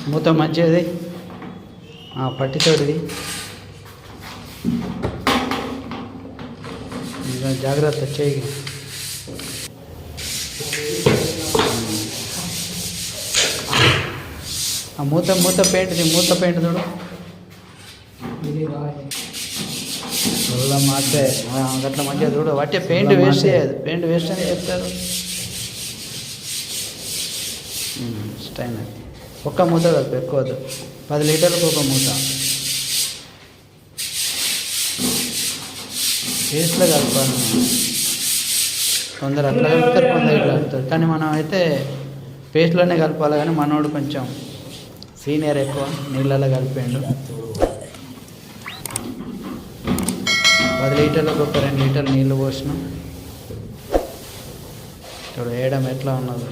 మూత మంచిది పట్టితోటిది. ఇంకా జాగ్రత్త చేయి. మూత పెయింట్ది, మూత పెయింట్ చూడు. మళ్ళీ మాటే అట్లా మంచిగా చూడు. వాటే పెయింట్ వేస్ట్ చేయదు, పెయింట్ వేస్ట్ అని చెప్తారు. స్టైన్ ఒక్క మూత కలిపి ఎక్కువద్దు, 10 లీటర్లకు ఒక మూత. పేస్ట్లో కలపాలి. కొందరు అట్లా కలుపుతారు, కొందరు ఇట్లా కలుపుతారు. కానీ మనం అయితే పేస్ట్లోనే కలపాలి. కానీ మనోడు కొంచెం సీనియర్, ఎక్కువ నీళ్ళలో కలిపిండు. 10 లీటర్లకు ఒక 2 లీటర్లు నీళ్ళు పోసినాం. ఇక్కడ వేయడం ఎట్లా ఉన్నది.